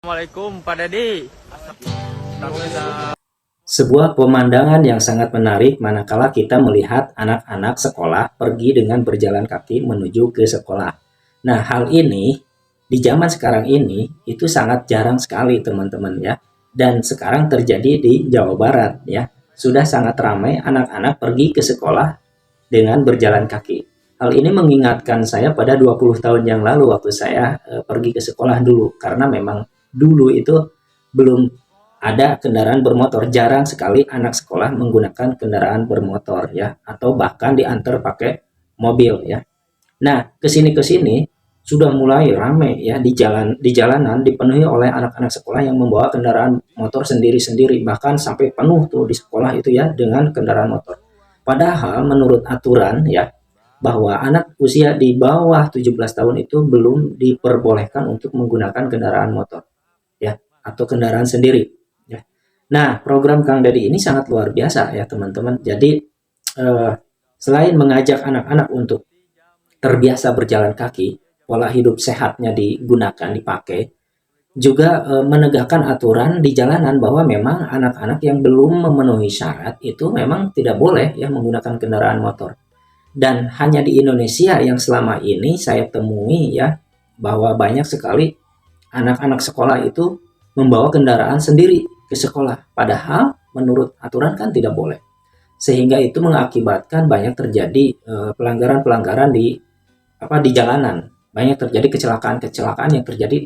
Assalamualaikum Pak Dedi. Sebuah pemandangan yang sangat menarik manakala kita melihat anak-anak sekolah pergi dengan berjalan kaki menuju ke sekolah. Nah, hal ini di zaman sekarang ini itu sangat jarang sekali teman-teman ya. Dan sekarang terjadi di Jawa Barat ya. Sudah sangat ramai anak-anak pergi ke sekolah dengan berjalan kaki. Hal ini mengingatkan saya pada 20 tahun yang lalu waktu saya pergi ke sekolah dulu. Karena memang dulu itu belum ada kendaraan bermotor. Jarang sekali anak sekolah menggunakan kendaraan bermotor ya, atau bahkan diantar pakai mobil ya. Nah, kesini sudah mulai ramai ya, di jalanan dipenuhi oleh anak-anak sekolah yang membawa kendaraan motor sendiri-sendiri, bahkan sampai penuh tuh di sekolah itu ya dengan kendaraan motor. Padahal menurut aturan ya, bahwa anak usia di bawah 17 tahun itu belum diperbolehkan untuk menggunakan kendaraan motor ya, atau kendaraan sendiri. Nah, program Kang Dedi ini sangat luar biasa ya teman-teman. Jadi selain mengajak anak-anak untuk terbiasa berjalan kaki, pola hidup sehatnya digunakan, dipakai, juga menegakkan aturan di jalanan bahwa memang anak-anak yang belum memenuhi syarat itu memang tidak boleh ya menggunakan kendaraan motor. Dan hanya di Indonesia yang selama ini saya temui ya, bahwa banyak sekali anak-anak sekolah itu membawa kendaraan sendiri ke sekolah. Padahal menurut aturan kan tidak boleh. Sehingga itu mengakibatkan banyak terjadi pelanggaran-pelanggaran di jalanan. Banyak terjadi kecelakaan-kecelakaan yang terjadi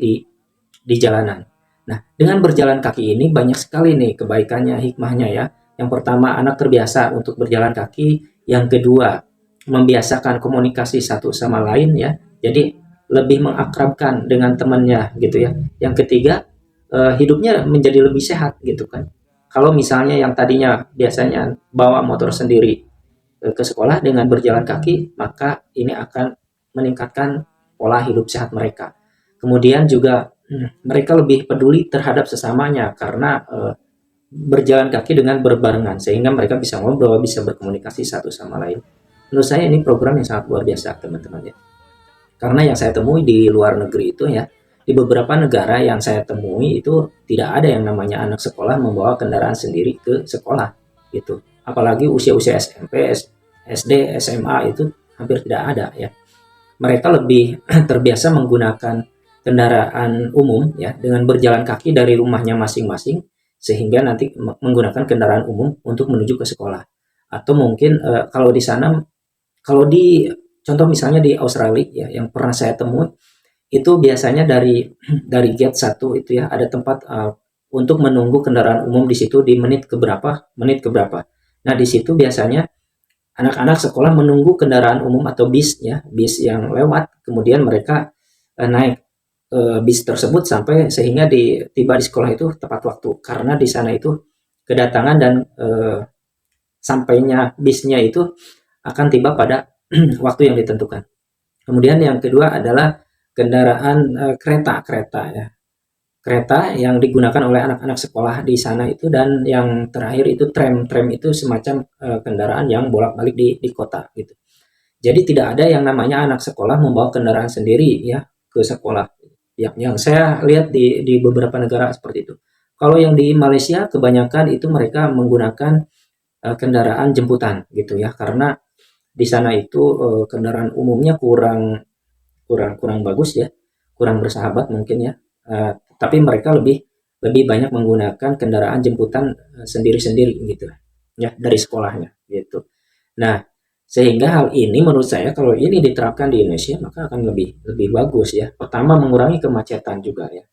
di jalanan. Nah, dengan berjalan kaki ini banyak sekali nih kebaikannya, hikmahnya ya. Yang pertama, anak terbiasa untuk berjalan kaki. Yang kedua, membiasakan komunikasi satu sama lain ya. Jadi lebih mengakrabkan dengan temannya gitu ya. Yang ketiga, hidupnya menjadi lebih sehat gitu kan. Kalau misalnya yang tadinya biasanya bawa motor sendiri ke sekolah, dengan berjalan kaki, maka ini akan meningkatkan pola hidup sehat mereka. Kemudian juga mereka lebih peduli terhadap sesamanya karena berjalan kaki dengan berbarengan, sehingga mereka bisa ngobrol, bisa berkomunikasi satu sama lain. Menurut saya ini program yang sangat luar biasa teman-teman ya. Karena yang saya temui di luar negeri itu ya, di beberapa negara yang saya temui itu tidak ada yang namanya anak sekolah membawa kendaraan sendiri ke sekolah gitu. Apalagi usia-usia SMP, SD, SMA itu hampir tidak ada ya. Mereka lebih terbiasa menggunakan kendaraan umum ya, dengan berjalan kaki dari rumahnya masing-masing, sehingga nanti menggunakan kendaraan umum untuk menuju ke sekolah. Atau mungkin kalau di sana, kalau di contoh misalnya di Australia ya, yang pernah saya temui itu biasanya dari gate 1 itu ya ada tempat untuk menunggu kendaraan umum di situ di menit ke berapa. Nah, di situ biasanya anak-anak sekolah menunggu kendaraan umum atau bis ya, bis yang lewat, kemudian mereka naik bis tersebut sampai sehingga tiba di sekolah itu tepat waktu, karena di sana itu kedatangan dan sampainya bisnya itu akan tiba pada waktu yang ditentukan. Kemudian yang kedua adalah kendaraan kereta ya. Kereta yang digunakan oleh anak-anak sekolah di sana itu, dan yang terakhir itu tram. Tram itu semacam kendaraan yang bolak-balik di kota gitu. Jadi tidak ada yang namanya anak sekolah membawa kendaraan sendiri ya ke sekolah. Yang saya lihat di beberapa negara seperti itu. Kalau yang di Malaysia kebanyakan itu mereka menggunakan kendaraan jemputan gitu ya, karena di sana itu kendaraan umumnya kurang kurang bagus ya, kurang bersahabat mungkin ya. Tapi mereka lebih banyak menggunakan kendaraan jemputan sendiri-sendiri gitu ya, dari sekolahnya gitu. Nah, sehingga hal ini menurut saya kalau ini diterapkan di Indonesia maka akan lebih bagus ya. Pertama, mengurangi kemacetan juga ya.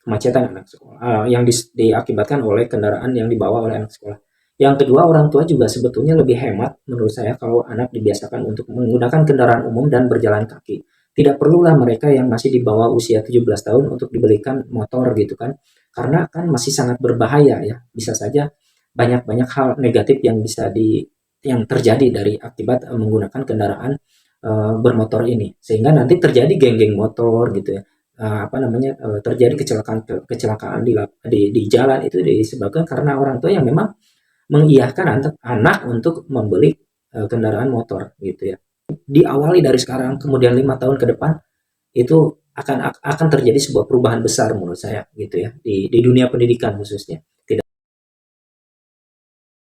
Kemacetan anak sekolah yang diakibatkan oleh kendaraan yang dibawa oleh anak sekolah. Yang kedua, orang tua juga sebetulnya lebih hemat menurut saya kalau anak dibiasakan untuk menggunakan kendaraan umum dan berjalan kaki. Tidak perlulah mereka yang masih di bawah usia 17 tahun untuk dibelikan motor gitu kan. Karena kan masih sangat berbahaya ya. Bisa saja banyak hal negatif yang terjadi dari akibat menggunakan kendaraan bermotor ini. Sehingga nanti terjadi geng-geng motor gitu ya. Terjadi kecelakaan di jalan itu disebabkan karena orang tua yang memang mengiyakan anak untuk membeli kendaraan motor gitu ya. Diawali dari sekarang, kemudian 5 tahun ke depan itu akan terjadi sebuah perubahan besar menurut saya gitu ya di dunia pendidikan khususnya. Tidak